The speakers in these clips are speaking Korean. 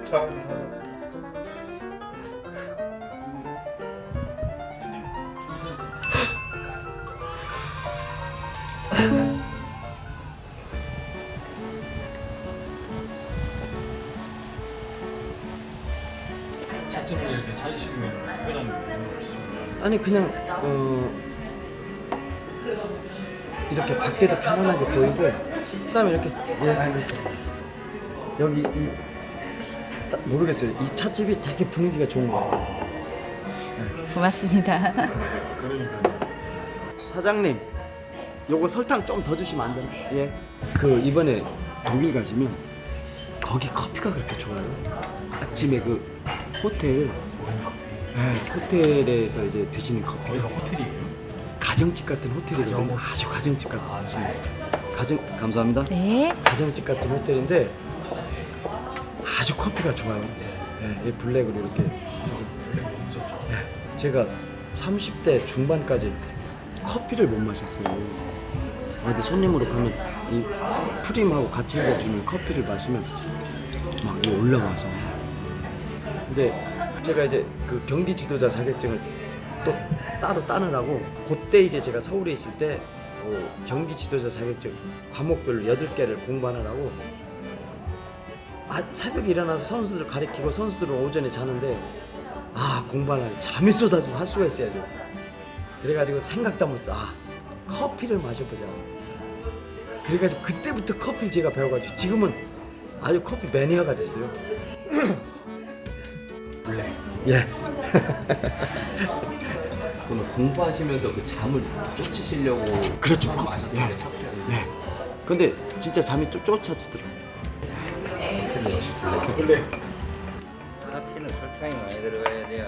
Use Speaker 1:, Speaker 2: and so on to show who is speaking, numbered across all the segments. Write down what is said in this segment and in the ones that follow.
Speaker 1: 차츰 이렇게 찾으시면 특별한 이유는 없으시면
Speaker 2: 아니 그냥 이렇게 밖에도 편안하게 보이고 그다음에 이렇게 여기 모르겠어요. 이 찻집이 되게 분위기가 좋은 거예요.
Speaker 3: 고맙습니다.
Speaker 1: 그러니까
Speaker 2: 사장님, 요거 설탕 좀 더 주시면 안 되나? 예. 그 이번에 독일 가시면 거기 커피가 그렇게 좋아요. 아침에 그 호텔에서 이제 드시는 커피.
Speaker 1: 거기가 호텔이에요?
Speaker 2: 가정집 같은 호텔이거든요. 아주 가정집 같은. 감사합니다.
Speaker 3: 네.
Speaker 2: 가정집 같은 호텔인데 아주 커피가 좋아요. 예, 이 블랙으로 이렇게. 예, 제가 30대 중반까지 커피를 못 마셨어요. 어디 손님으로 가면 이 프림하고 같이 해주는 커피를 마시면 막 이게 올라와서. 근데 제가 이제 그 경기 지도자 자격증을 또 따로 따느라고 그때 이제 제가 서울에 있을 때 경기 지도자 자격증 과목별로 8개를 공부하느라고 새벽에 일어나서 선수들 가리키고 선수들은 오전에 자는데 공부하려면 잠이 쏟아져서 할 수가 있어야죠. 그래가지고 생각도 못해서 커피를 마셔보자. 그래가지고 그때부터 커피를 제가 배워가지고 지금은 아주 커피 매니아가 됐어요.
Speaker 1: 블랙.
Speaker 2: 예.
Speaker 4: 그럼 공부하시면서 그 잠을 쫓으시려고
Speaker 2: 그렇죠.
Speaker 4: 마셨는데
Speaker 2: 예. 근데 진짜 잠이 쫓아지더라고요.
Speaker 1: 블랙.
Speaker 5: 커피는 설탕이 많이 들어가야 돼요.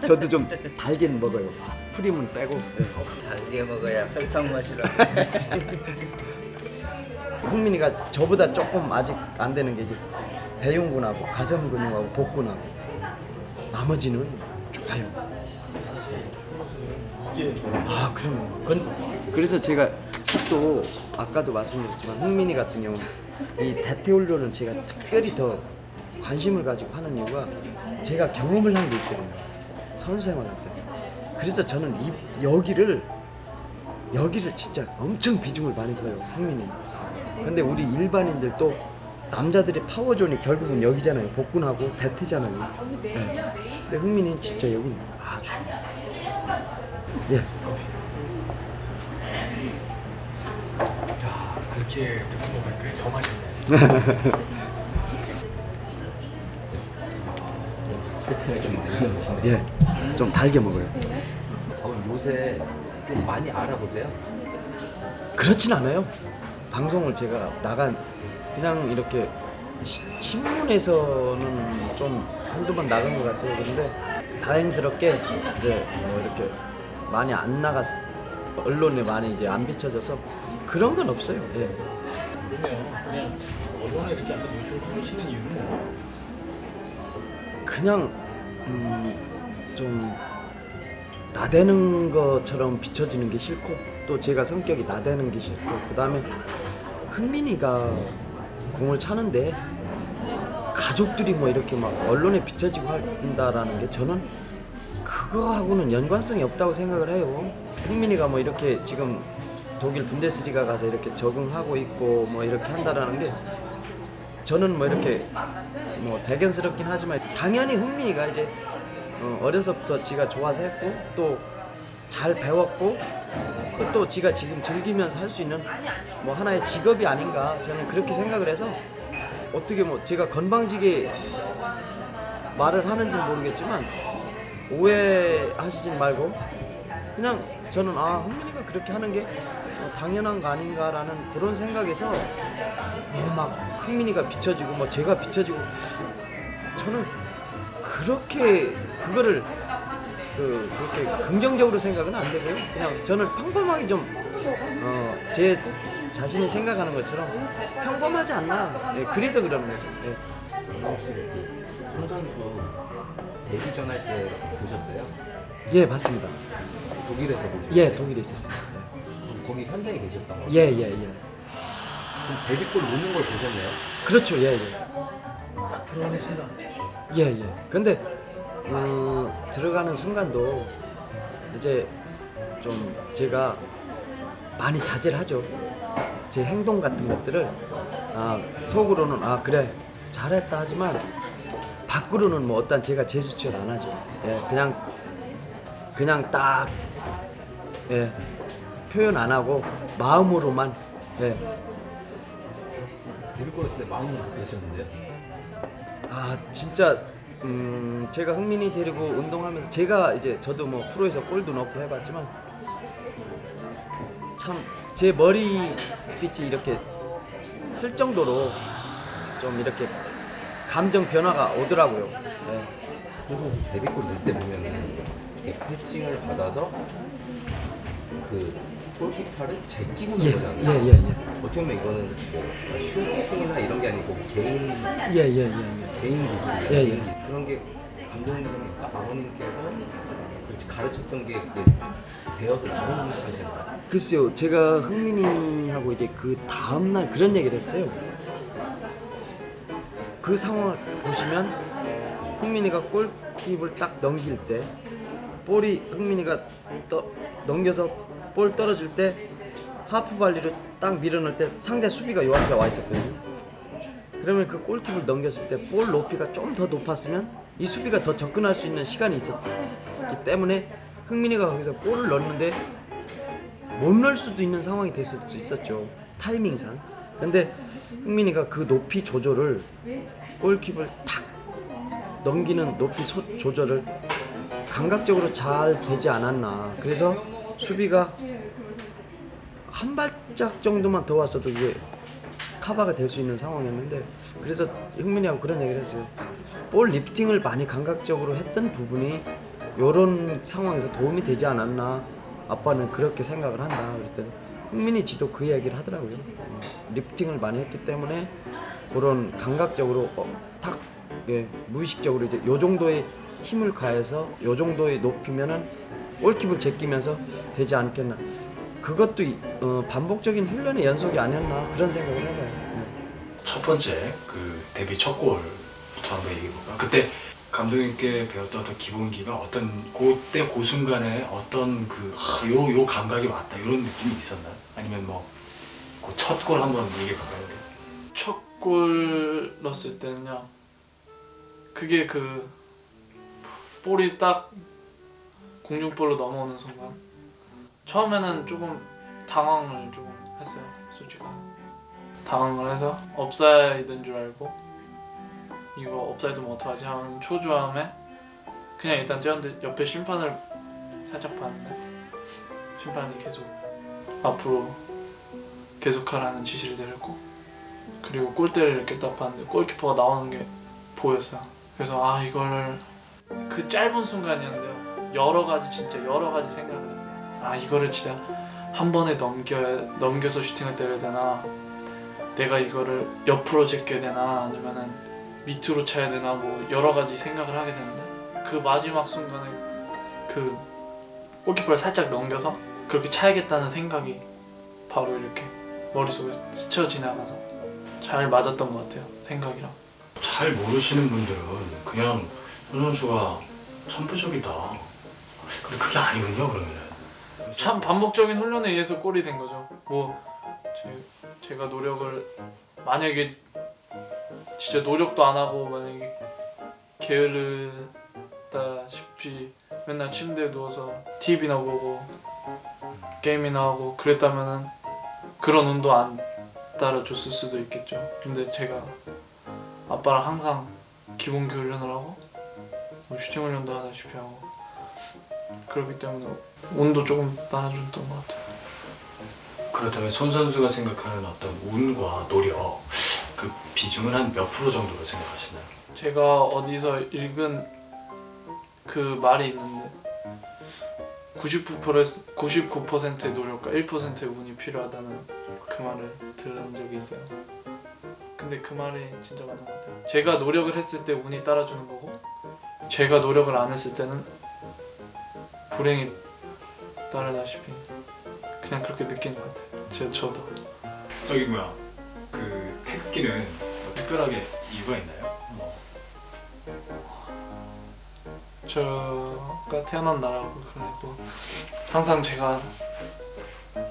Speaker 2: 저도 좀 달긴 먹어요. 프림은 빼고.
Speaker 5: 달게 먹어야 설탕 맛이 나.
Speaker 2: 흥민이가 저보다 조금 아직 안 되는 게 이제 배흉근하고 가슴 근육하고 복근하고 나머지는 좋아요.
Speaker 1: 이게
Speaker 2: 그럼요. 그래서 제가 특히 또 아까도 말씀드렸지만 흥민이 같은 경우는 이 대퇴훈련은 제가 특별히 더 관심을 가지고 하는 이유가 제가 경험을 한 게 있거든요. 선수생활할 때. 그래서 저는 여기를 진짜 엄청 비중을 많이 둬요. 흥민이. 근데 우리 일반인들도 남자들의 파워존이 결국은 여기잖아요. 복근하고 대퇴잖아요. 네. 근데 흥민이는 진짜 여기 아주 좋아요. 예.
Speaker 1: 그렇게 듣고 먹으니까 더 맛있네.
Speaker 4: 설탕을 좀 많이 넣으시네.
Speaker 2: 예. 좀 달게 먹어요.
Speaker 4: 요새 좀 많이 알아보세요?
Speaker 2: 그렇진 않아요. 방송을 제가 그냥 이렇게 신문에서는 좀 한두 번 나간 것 같아요. 그런데 다행스럽게 이제 뭐 이렇게 많이 안 언론에 많이 이제 안 비춰져서 그런 건 없어요. 예.
Speaker 1: 그러면 그냥 언론에 이렇게 약간 노출하시는 이유는 뭐?
Speaker 2: 그냥 좀 나대는 것처럼 비춰지는 게 싫고 또 제가 성격이 나대는 게 싫고 그다음에 흥민이가 공을 차는데 가족들이 뭐 이렇게 막 언론에 비춰지고 한다라는 게 저는 그거하고는 연관성이 없다고 생각을 해요. 흥민이가 뭐 이렇게 지금 독일 분데스리가 가서 이렇게 적응하고 있고 뭐 이렇게 한다라는 게 저는 뭐 이렇게 뭐 대견스럽긴 하지만 당연히 흥민이가 이제 어려서부터 지가 좋아서 했고 또 잘 배웠고 또 지가 지금 즐기면서 할 수 있는 뭐 하나의 직업이 아닌가 저는 그렇게 생각을 해서 어떻게 뭐 제가 건방지게 말을 하는지는 모르겠지만 오해하시진 말고 그냥 저는 흥민이가 그렇게 하는 게 당연한 거 아닌가라는 그런 생각에서 막 흥민이가 비춰지고 뭐 제가 비춰지고 저는 그렇게 그거를 그렇게 긍정적으로 생각은 안 되고요. 그냥 저는 평범하게 좀 제 자신이 생각하는 것처럼 평범하지 않나. 예, 그래서 그러는 거죠. 예.
Speaker 4: 혹시 손 선수 데뷔 전 할 때 보셨어요?
Speaker 2: 예, 맞습니다.
Speaker 4: 독일에서 보셨어요?
Speaker 2: 예, 독일에 있었습니다.
Speaker 4: 거기 현장에 계셨던 거예요?
Speaker 2: 예, 예, 예.
Speaker 4: 그럼 데뷔골 넣는 걸 보셨네요?
Speaker 2: 그렇죠. 예, 예.
Speaker 1: 딱 들어가는 순간
Speaker 2: 예. 근데 들어가는 순간도 이제 좀 제가 많이 자제를 하죠. 제 행동 같은 것들을 속으로는 그래 잘했다 하지만 밖으로는 뭐 어떤 제가 제스처를 안 하죠. 예, 그냥 딱 표현 안 하고 마음으로만
Speaker 4: 데뷔골 했을 때 마음이 그러셨는데요?
Speaker 2: 진짜 제가 흥민이 데리고 운동하면서 제가 이제 저도 뭐 프로에서 골도 넣고 해봤지만 참 제 머리빛이 이렇게 쓸 정도로 좀 이렇게 감정 변화가 오더라고요.
Speaker 4: 선수 데뷔골 넣을 때 보면은 이렇게 패싱을 받아서 그 골키퍼를 제끼고
Speaker 2: 예.
Speaker 4: 넣잖아요. 어떻게 보면 이거는 뭐 슈팅이나 이런 게 아니고 개인 기술이에요.
Speaker 2: 예.
Speaker 4: 그런 게 감독님과 아버님께서 그렇지 가르쳤던 게 그게 되어서 나오는 거니까.
Speaker 2: 글쎄요, 제가 흥민이하고 이제 그 다음날 그런 얘기를 했어요. 그 상황을 보시면 흥민이가 골킥을 딱 넘길 때 볼이 흥민이가 넘겨서 볼 떨어질 때 하프 발리로 딱 밀어넣을 때 상대 수비가 요 앞에 와 있었거든요. 그러면 그 골킥을 넘겼을 때 볼 높이가 좀 더 높았으면 이 수비가 더 접근할 수 있는 시간이 있었기 때문에 흥민이가 거기서 골을 넣었는데 못 넣을 수도 있는 상황이 됐을 수 있었죠. 타이밍상. 근데 흥민이가 그 높이 조절을 골킥을 탁 넘기는 높이 조절을 감각적으로 잘 되지 않았나. 그래서 수비가 한 발짝 정도만 더 왔어도 이게 커버가 될 수 있는 상황이었는데 그래서 흥민이하고 그런 얘기를 했어요. 볼 리프팅을 많이 감각적으로 했던 부분이 이런 상황에서 도움이 되지 않았나. 아빠는 그렇게 생각을 한다. 그랬더니 흥민이 지도 그 얘기를 하더라고요. 리프팅을 많이 했기 때문에 그런 감각적으로 무의식적으로 이제 요 정도의 힘을 가해서 요 정도의 높이면은 골킥을 제끼면서 되지 않겠나. 그것도 반복적인 훈련의 연속이 아니었나 그런 생각을 해봐요.
Speaker 1: 첫 번째 그 데뷔 첫 골부터 한번 얘기해볼까요? 그때 감독님께 배웠던 어떤 기본기가 어떤 그때 그 순간에 어떤 요 감각이 왔다 이런 느낌이 있었나요? 아니면 뭐 그 첫 골 한번 얘기해볼까요?
Speaker 3: 첫 골 넣었을 때는요, 그게 그 볼이 딱 공중볼로 넘어오는 순간 처음에는 조금 당황을 조금 했어요. 솔직하게 당황을 해서 업사이드인 줄 알고 이거 업사이드면 어떡하지 하는 초조함에 그냥 일단 뛰었는데 옆에 심판을 살짝 봤는데 심판이 계속 앞으로 계속하라는 지시를 내렸고, 그리고 골대를 이렇게 딱 봤는데 골키퍼가 나오는 게 보였어요. 그래서 이거를 그 짧은 순간이었는데요, 진짜 여러 가지 생각을 했어요. 이거를 진짜 한 번에 넘겨서 슈팅을 때려야 되나, 내가 이거를 옆으로 제껴야 되나, 아니면은 밑으로 차야 되나, 뭐 여러 가지 생각을 하게 되는데 그 마지막 순간에 그 골키퍼를 살짝 넘겨서 그렇게 차야겠다는 생각이 바로 이렇게 머릿속에 스쳐 지나가서 잘 맞았던 것 같아요, 생각이랑.
Speaker 1: 잘 모르시는 분들은 그냥 손 선수가 천부적이다. 근데 그게 아니군요, 그러면은.
Speaker 3: 참 반복적인 훈련에 의해서 골이 된 거죠. 뭐 제가 노력을 만약에 진짜 노력도 안 하고 만약에 게으르다시피 맨날 침대에 누워서 TV나 보고 게임이나 하고 그랬다면은 그런 운동 안 따라줬을 수도 있겠죠. 근데 제가 아빠랑 항상 기본기 훈련을 하고 뭐 슈팅 훈련도 하다시피 하고 그렇기 때문에 운도 조금 따라줬던 것 같아요.
Speaker 1: 그렇다면 손 선수가 생각하는 어떤 운과 노력 그 비중은 한 몇 프로 정도로 생각하시나요?
Speaker 3: 제가 어디서 읽은 그 말이 있는데 99%의 노력과 1%의 운이 필요하다는 그 말을 들은 적이 있어요. 근데 그 말이 진짜 맞는 것 같아요. 제가 노력을 했을 때 운이 따라주는 거고, 제가 노력을 안 했을 때는 불행이 따르다시피 그냥 그렇게 느끼는 것 같아요. 저도.
Speaker 1: 저기 그 태극기는 뭐 특별하게 이유가 있나요? 뭐
Speaker 3: 저가 태어난 나라고 그리고 항상 제가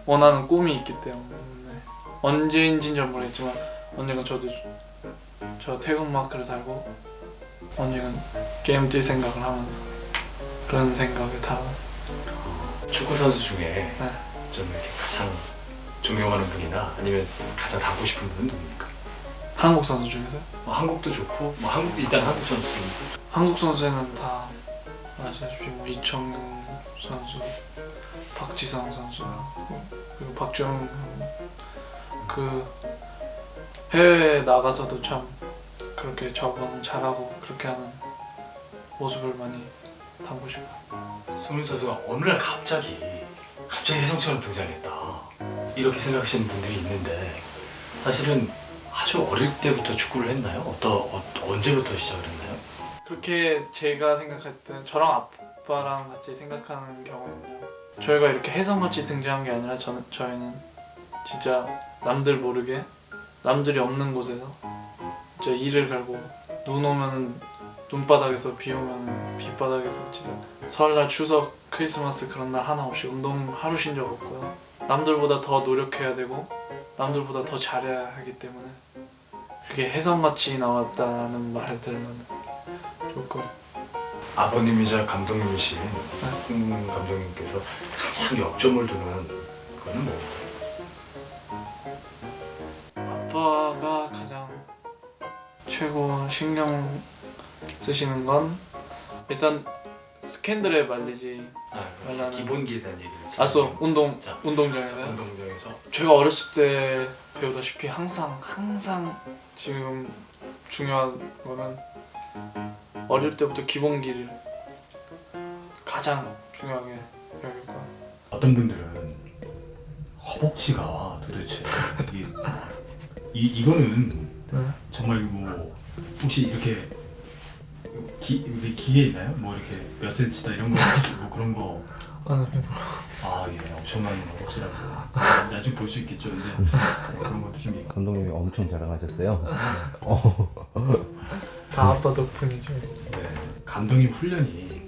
Speaker 3: 원하는 꿈이 있기 때문에 언제인지는 잘 모르겠지만 언젠간 저도 저 태극마크를 달고 언젠간 게임 뛸 생각을 하면서 그런 생각에 달았어요.
Speaker 1: 축구 선수 중에
Speaker 3: 네.
Speaker 1: 좀 이렇게 가장 존경하는 분이나 아니면 가장 닮고 싶은 분은 누굽니까?
Speaker 3: 한국 선수 중에서요?
Speaker 1: 뭐 한국도 좋고 뭐 한국 일단 한국 선수
Speaker 3: 한국 선수는 다 아시다시피 뭐 이청용 선수, 박지성 선수 그리고 박주영 그 해외에 나가서도 참 그렇게 적응 잘하고 그렇게 하는 모습을 많이 담고 싶어요.
Speaker 1: 손흥민 선수가 어느 날 갑자기 혜성처럼 등장했다 이렇게 생각하시는 분들이 있는데 사실은 아주 어릴 때부터 축구를 했나요? 언제부터 시작을 했나요?
Speaker 3: 그렇게 제가 생각할 때 저랑 아빠랑 같이 생각하는 경우는요. 저희가 이렇게 혜성같이 등장한 게 아니라 저희는 진짜 남들 모르게 남들이 없는 곳에서 진짜 이를 갈고 눈 오면은 눈바닥에서 비 오면은 빗바닥에서 진짜 설날 추석 크리스마스 그런 날 하나 없이 운동 하루 쉰 적 없고요. 남들보다 더 노력해야 되고 남들보다 더 잘해야 하기 때문에 그게 혜성같이 나왔다는 말을 들으면 조금
Speaker 1: 아버님이자 감독님이신 홍 감독님께서 가장 역점을 두는 거는 뭐?
Speaker 3: 아빠가 가장 최고 신경 쓰시는 건 일단 스캔들에 말리지 말라는
Speaker 1: 기본기에 대한 얘기를
Speaker 3: 알았어
Speaker 1: 자,
Speaker 3: 운동장에서요?
Speaker 1: 운동장에서
Speaker 3: 제가 어렸을 때 배우다시피 항상 지금 중요한 거는 어릴 때부터 기본기를 가장 중요하게 여길 거예요.
Speaker 1: 어떤 분들은 허벅지가 도대체 이거는
Speaker 3: 네.
Speaker 1: 정말 뭐 혹시 이렇게 기계 있나요? 뭐 이렇게 몇 센치다 이런 거 뭐 그런 거 예, 엄청난 허벅지라고 나중에 볼 수 있겠죠. 근데 그런 것도 좀 있고.
Speaker 4: 감독님이 엄청 자랑하셨어요.
Speaker 3: 다 아빠 덕분이죠.
Speaker 1: 네. 감독님 훈련이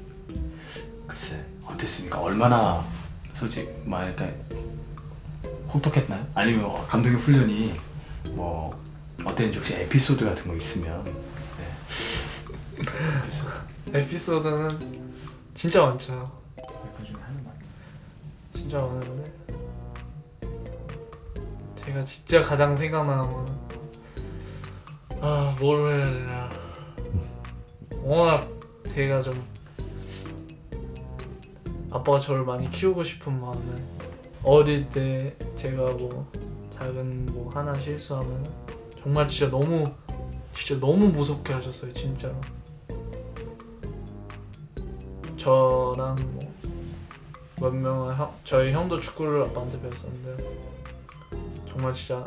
Speaker 1: 글쎄 어땠습니까? 얼마나 솔직히 말할까 혹독했나요? 아니면 감독님 훈련이 뭐 어땠는지 혹시 에피소드 같은 거 있으면 네.
Speaker 3: 에피소드는 진짜 많죠.
Speaker 1: 그 중에 하나만.
Speaker 3: 진짜 많은데 제가 진짜 가장 생각나는 거는 뭘 해야 되나 워낙 제가 좀 아빠가 저를 많이 키우고 싶은 마음에 어릴 때 제가 뭐 작은 뭐 하나 실수하면 정말 진짜 너무 무섭게 하셨어요 진짜로. 저랑 뭐 몇 명의 저희 형도 축구를 아빠한테 배웠었는데 정말 진짜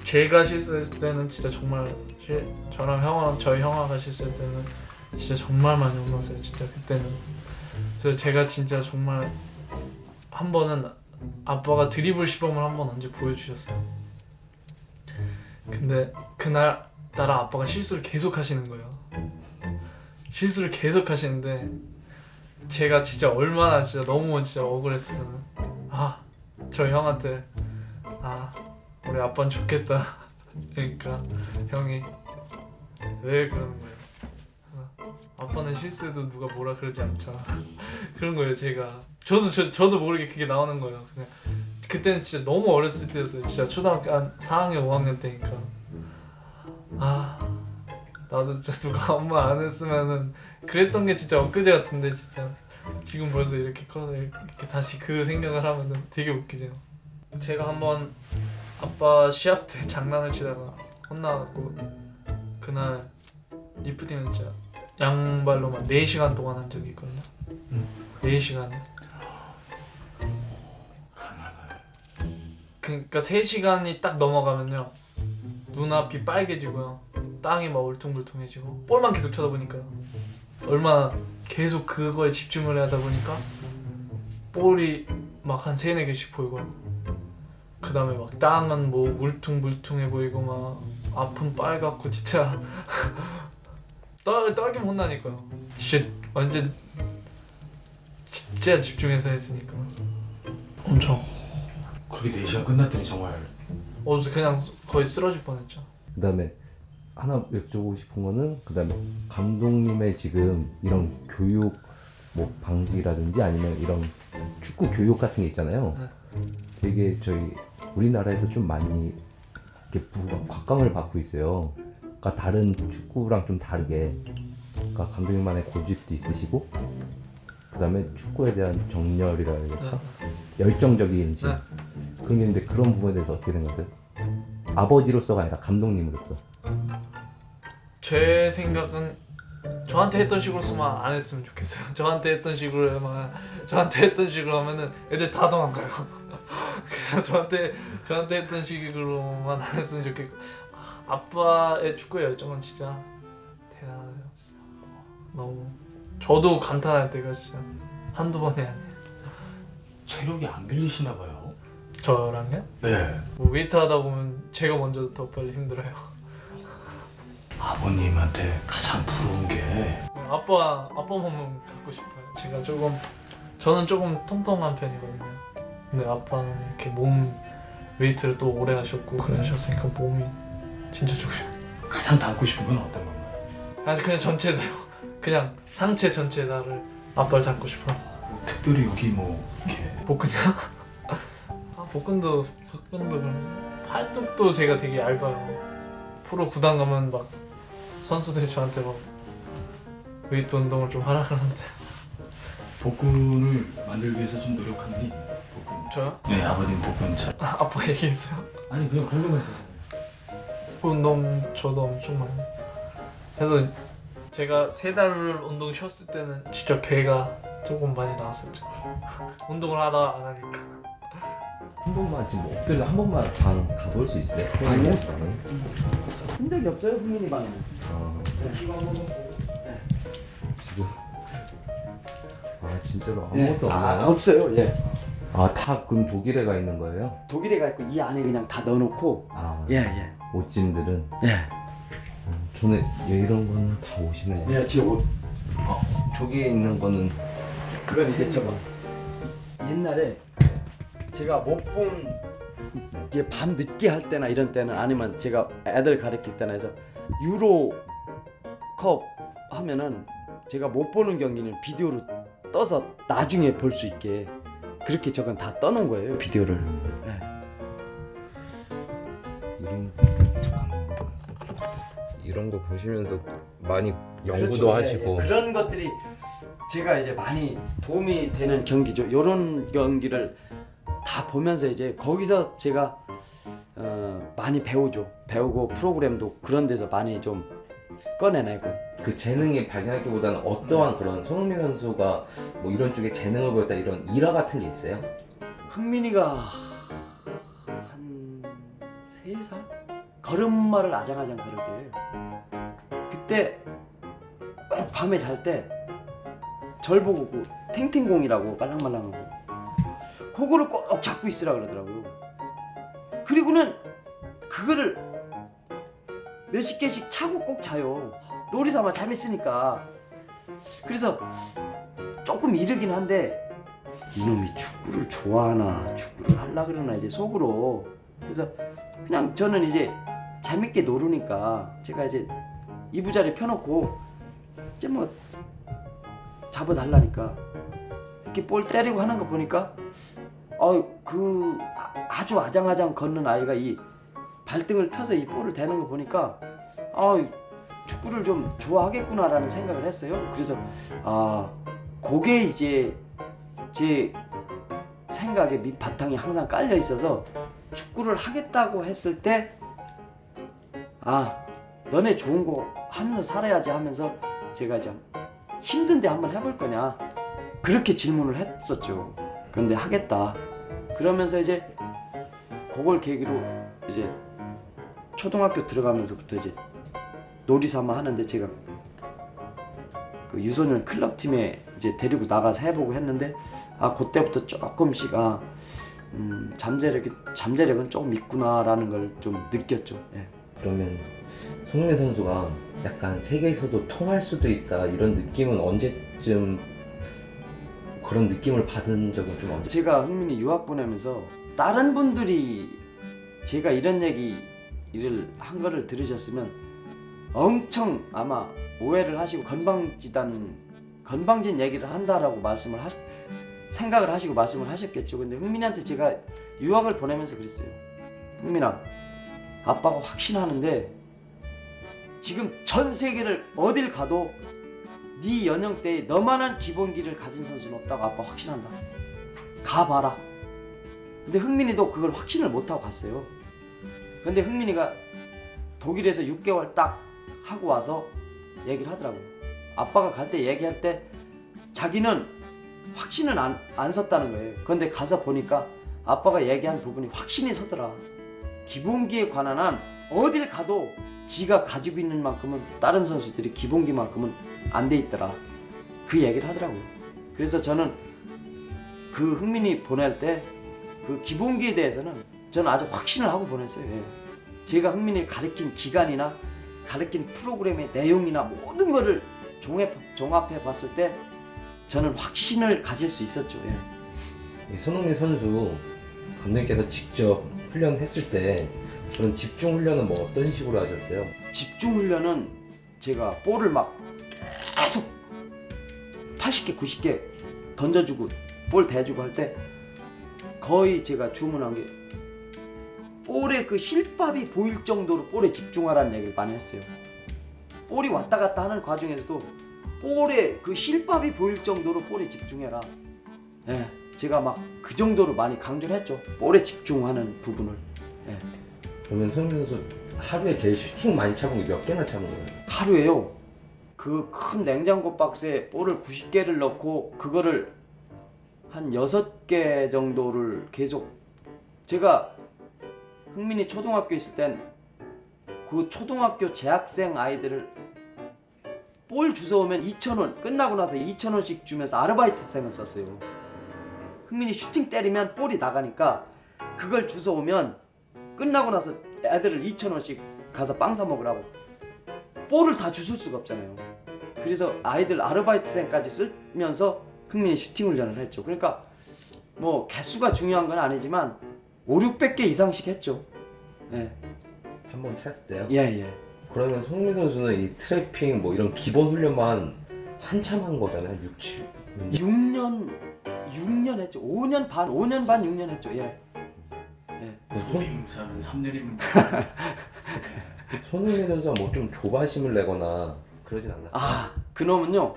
Speaker 3: 제가 실수했을 때는 진짜 정말 저희 형아가 실수할 때는 진짜 정말 많이 혼났어요 진짜 그때는. 그래서 제가 진짜 정말 한 번은 아빠가 드리블 시범을 한 번 언제 보여주셨어요. 근데 그날 따라 아빠가 실수를 계속 하시는 거예요. 실수를 계속 하시는데 제가 진짜 얼마나 진짜 너무 진짜 억울했으면은 저 형한테 우리 아빠는 좋겠다. 그러니까 형이 왜 그러는 거예요? 그래서 아빠는 실수해도 누가 뭐라 그러지 않잖아. 그런 거예요 제가. 저도 모르게 그게 나오는 거예요. 그냥 그때는 진짜 너무 어렸을 때였어요. 진짜 초등학교 한 4학년 5학년 때니까 나도 진짜 누가 엄마 안 했으면은 그랬던 게 진짜 엊그제 같은데 진짜 지금 벌써 이렇게 커서 이렇게 다시 그 생각을 하면은 되게 웃기죠. 제가 한번 아빠 시합 때 장난을 치다가 혼나갖고 그날 리프팅을 진짜 양발로만 4시간 동안 한 적이 있거든요. 4시간이요. 그러니까 3시간이 딱 넘어가면요 눈앞이 빨개지고요 땅이 막 울퉁불퉁해지고 볼만 계속 쳐다보니까요. 얼마나 계속 그거에 집중을 하다 보니까 볼이 막 한 3-4개씩 보이고요. 그 다음에 막 땅은 뭐 울퉁불퉁해 보이고 막 앞은 빨갛고 진짜 떨긴 혼나니까요. 진짜 완전 진짜 집중해서 했으니까 엄청.
Speaker 1: 그렇게 4시간 끝났더니 정말
Speaker 3: 그냥 거의 쓰러질 뻔했죠.
Speaker 4: 그다음에 하나 여쭤보고 싶은 거는 그다음에 감독님의 지금 이런 교육 뭐 방식이라든지 아니면 이런 축구 교육 같은 게 있잖아요. 되게 저희 우리나라에서 좀 많이 이렇게 곽광을 받고 있어요. 그러니까 다른 축구랑 좀 다르게, 그러니까 감독님만의 고집도 있으시고, 그다음에 축구에 대한 정열이라 해야 될까? 열정적인 심 그런 게 있는데 그런 부분에 대해서 어떻게 생각하세요? 아버지로서가 아니라 감독님으로서.
Speaker 3: 제 생각은 저한테 했던 식으로만 안 했으면 좋겠어요. 저한테 했던 식으로 하면은 애들 다 도망가요. 그래서 저한테 했던 식으로만 안 했으면 좋겠고, 아빠의 축구의 열정은 진짜 대단하네요. 진짜. 너무 저도 감탄할 때가 진짜 한두 번이 아니에요.
Speaker 1: 체력이 안 밀리시나 봐요.
Speaker 3: 저랑요?
Speaker 1: 네.
Speaker 3: 뭐 웨이트 하다 보면 제가 먼저 더 빨리 힘들어요.
Speaker 1: 아버님한테 가장 부러운 게
Speaker 3: 아빠 몸은 갖고 싶어요. 저는 조금 통통한 편이거든요. 근데 아빠는 이렇게 몸 웨이트를 또 오래 하셨고 그러셨으니까 몸이 진짜 좋으셔.
Speaker 1: 가장 닮고 싶은 건 어떤 건가요?
Speaker 3: 아니 그냥 전체 다요. 그냥 상체 전체 다를 아빠를 닮고 싶어요.
Speaker 1: 특별히 여기 뭐 이렇게
Speaker 3: 복근이요? 복근도 그럼 팔뚝도 제가 되게 얇아요. 프로 구단 가면 막 선수들이 저한테 막 웨이트 운동을 좀 하라 그러는데.
Speaker 1: 복근을 만들기 위해서 좀 노력하니 복근.
Speaker 3: 저요?
Speaker 1: 네, 아버님 복근 잘.
Speaker 3: 아빠 얘기했어요.
Speaker 1: 아니 그냥 궁금해서.
Speaker 3: 운동 저도 엄청 많이. 그래서 제가 3달 운동 쉬었을 때는 진짜 배가 조금 많이 나왔었죠. 운동을 하다가 안 하니까.
Speaker 4: 한 번만 지금 엎드려 한 번만 방 가볼 수 있어요?
Speaker 2: 아니요.
Speaker 4: 방은?
Speaker 2: 한 적이 없어요, 흥민이 방은.
Speaker 4: 지금 진짜로 아무것도 없나요?
Speaker 2: 없어요. 예.
Speaker 4: 다 그럼 독일에 가 있는 거예요?
Speaker 2: 독일에 가 있고 이 안에 그냥 다 넣어놓고. 예.
Speaker 4: 옷짐들은?
Speaker 2: 예.
Speaker 4: 저는 이런 거는 다 옷이네요.
Speaker 2: 예, 제 옷.
Speaker 4: 저기에 있는 거는
Speaker 2: 그건 이제 저거 옛날에 제가 못본 이게 밤 늦게 할 때나 이런 때는 아니면 제가 애들 가르칠 때나 해서 유로컵 하면은 제가 못 보는 경기는 비디오로 떠서 나중에 볼 수 있게 그렇게 저건 다 떠놓은 거예요, 비디오를. 네.
Speaker 4: 이런 거 보시면서 많이 연구도
Speaker 2: 그렇죠.
Speaker 4: 하시고.
Speaker 2: 예. 그런 것들이 제가 이제 많이 도움이 되는 경기죠. 이런 경기를 다 보면서 이제 거기서 제가 많이 배우고 프로그램도 그런 데서 많이 좀 꺼내내고.
Speaker 4: 그 재능이 발견하기보다는 어떠한 그런 손흥민 선수가 뭐 이런 쪽에 재능을 보였다 이런 일화 같은 게 있어요?
Speaker 2: 흥민이가 한 3살? 걸음마를 아장아장 걸을 때 그때 꼭 밤에 잘 때 절 보고 그 탱탱공이라고 말랑말랑하고 그거를 꼭 잡고 있으라 그러더라고요. 그리고는 그거를 몇십 개씩 차고 꼭 자요. 놀이삼아 재밌으니까. 그래서 조금 이르긴 한데 이놈이 축구를 좋아하나 축구를 하려 그러나 이제 속으로. 그래서 그냥 저는 이제 재밌게 놀으니까 제가 이제 이부자리 펴놓고 이제 뭐 잡아달라니까 이렇게 볼 때리고 하는 거 보니까 그 아주 아장아장 걷는 아이가 이 발등을 펴서 이 볼을 대는 거 보니까 축구를 좀 좋아하겠구나라는 생각을 했어요. 그래서 그게 이제 제 생각에 밑바탕이 항상 깔려 있어서 축구를 하겠다고 했을 때 너네 좋은 거 하면서 살아야지 하면서 제가 좀 힘든데 한번 해볼 거냐 그렇게 질문을 했었죠. 근데 하겠다 그러면서 이제 그걸 계기로 이제 초등학교 들어가면서부터 이제 놀이삼아 하는데 제가 그 유소년 클럽팀에 이제 데리고 나가서 해보고 했는데 그때부터 조금씩 잠재력은 조금 있구나라는 걸 좀 느꼈죠. 예.
Speaker 4: 그러면 손흥민 선수가 약간 세계에서도 통할 수도 있다 이런 느낌은 언제쯤 그런 느낌을 받은 적은 좀 언제?
Speaker 2: 제가 흥민이 유학 보내면서 다른 분들이 제가 이런 얘기를 한 거를 들으셨으면 엄청 아마 오해를 하시고 건방진 얘기를 한다라고 생각을 하시고 말씀을 하셨겠죠. 근데 흥민이한테 제가 유학을 보내면서 그랬어요. 흥민아, 아빠가 확신하는데 지금 전 세계를 어딜 가도 네 연령대에 너만한 기본기를 가진 선수는 없다고 아빠 확신한다. 가봐라. 근데 흥민이도 그걸 확신을 못하고 갔어요. 근데 흥민이가 독일에서 6개월 딱 하고 와서 얘기를 하더라고요. 아빠가 갈 때 얘기할 때 자기는 확신은 안 섰다는 거예요. 근데 가서 보니까 아빠가 얘기한 부분이 확신이 서더라. 기본기에 관한 한 어딜 가도 지가 가지고 있는 만큼은 다른 선수들이 기본기만큼은 안 돼 있더라. 그 얘기를 하더라고요. 그래서 저는 그 흥민이 보낼 때 그 기본기에 대해서는 저는 아주 확신을 하고 보냈어요. 예. 제가 흥민이를 가르친 기간이나 가르친 프로그램의 내용이나 모든 거를 종합해 봤을 때 저는 확신을 가질 수 있었죠. 예.
Speaker 4: 손흥민 선수 감독님께서 직접 훈련했을 때 그런 집중 훈련은 뭐 어떤 식으로 하셨어요?
Speaker 2: 집중 훈련은 제가 볼을 막 계속 80개, 90개 던져주고 볼 대주고 할 때 거의 제가 주문한 게 볼에 그 실밥이 보일 정도로 볼에 집중하라는 얘기를 많이 했어요. 볼이 왔다 갔다 하는 과정에서도 볼에 그 실밥이 보일 정도로 볼에 집중해라. 예, 제가 막 그 정도로 많이 강조를 했죠. 볼에 집중하는 부분을. 예.
Speaker 4: 그러면 손흥민 선수 하루에 제일 슈팅 많이 차본 게 몇 개나 차본 거예요?
Speaker 2: 하루에요. 그 큰 냉장고 박스에 볼을 90개를 넣고 그거를 한 6개 정도를 계속 제가 흥민이 초등학교 있을 땐 그 초등학교 재학생 아이들을 볼 주워오면 2,000원 끝나고 나서 2,000원씩 주면서 아르바이트생을 썼어요. 흥민이 슈팅 때리면 볼이 나가니까 그걸 주워오면 끝나고 나서 애들을 2,000원씩 가서 빵 사 먹으라고. 볼을 다 주술 수가 없잖아요. 그래서 아이들 아르바이트생까지 쓰면서 흥민이 슈팅 훈련을 했죠. 그러니까 뭐 개수가 중요한 건 아니지만 500~600개 이상씩 했죠. 예.
Speaker 4: 한 번 찼을 때요?
Speaker 2: 예.
Speaker 4: 그러면 손흥민 선수는 이 트래핑 뭐 이런 기본 훈련만 한참 한 거잖아요.
Speaker 2: 6년 했죠. 5년 반 6년 했죠. 예.
Speaker 1: 소림사는 3년이면
Speaker 4: 손흥민 선수가 뭐 좀 조바심을 내거나 그러진 않았어요?
Speaker 2: 아, 그놈은요.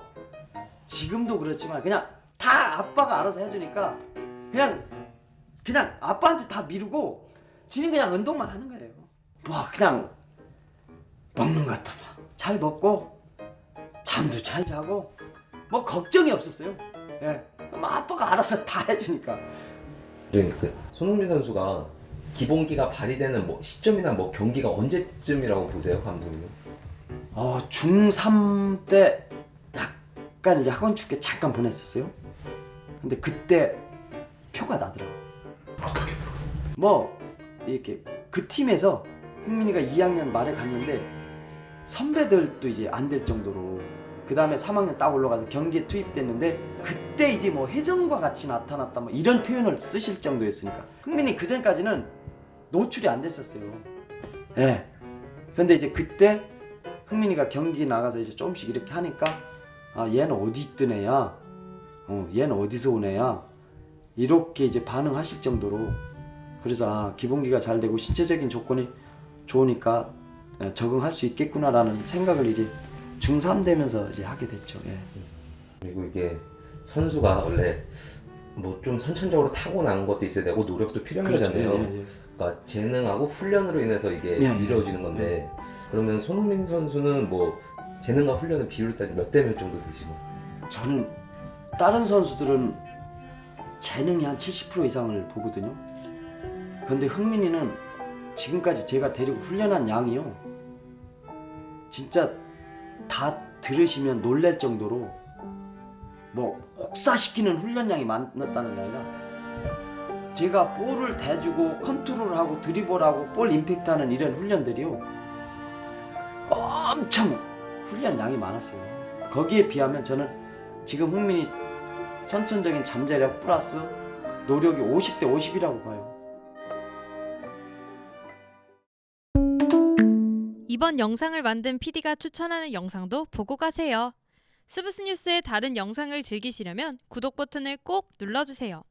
Speaker 2: 지금도 그렇지만 그냥 다 아빠가 알아서 해주니까 그냥 아빠한테 다 미루고 지는 그냥 운동만 하는 거예요. 뭐 그냥 먹는 것도 잘 먹고 잠도 잘 자고 뭐 걱정이 없었어요. 예. 그럼 아빠가 알아서 다 해주니까.
Speaker 4: 그 손흥민 선수가 기본기가 발휘되는 뭐 시점이나 뭐 경기가 언제쯤이라고 보세요, 감독님?
Speaker 2: 중3 때 약간 이제 학원 축구 잠깐 보냈었어요. 근데 그때 표가 나더라고.
Speaker 1: 어떻게
Speaker 2: 뭐 이렇게 그 팀에서 흥민이가 2학년 말에 갔는데 선배들도 이제 안 될 정도로 그 다음에 3학년 딱 올라가서 경기에 투입됐는데 그때 이제 뭐 혜성과 같이 나타났다 뭐 이런 표현을 쓰실 정도였으니까 흥민이 그 전까지는 노출이 안 됐었어요. 예. 근데 이제 그때 흥민이가 경기 나가서 이제 조금씩 이렇게 하니까 아 얘는 어디 있던 애야, 얘는 어디서 온 애야 이렇게 이제 반응하실 정도로 그래서 아 기본기가 잘 되고 신체적인 조건이 좋으니까 적응할 수 있겠구나라는 생각을 이제 중3 되면서 이제 하게 됐죠. 예.
Speaker 4: 그리고 이게 선수가 원래 뭐 좀 선천적으로 타고난 것도 있어야 되고 노력도 필요한
Speaker 2: 그렇죠.
Speaker 4: 거잖아요.
Speaker 2: 예.
Speaker 4: 그러니까 재능하고 훈련으로 인해서 이게
Speaker 2: 예.
Speaker 4: 이루어지는 건데 그러면 손흥민 선수는 뭐 재능과 훈련의 비율을 따지면 몇 대 몇 정도 되시고?
Speaker 2: 저는 다른 선수들은 재능이 한 70% 이상을 보거든요. 근데 흥민이는 지금까지 제가 데리고 훈련한 양이요. 진짜 다 들으시면 놀랄 정도로 뭐 혹사시키는 훈련량이 많았다는 게 아니라 제가 볼을 대주고 컨트롤하고 드리블하고 볼 임팩트하는 이런 훈련들이요. 엄청 훈련 양이 많았어요. 거기에 비하면 저는 지금 흥민이 선천적인 잠재력 플러스 노력이 50대 50이라고 봐요.
Speaker 6: 이번 영상을 만든 PD가 추천하는 영상도 보고 가세요. 스브스 뉴스의 다른 영상을 즐기시려면 구독 버튼을 꼭 눌러주세요.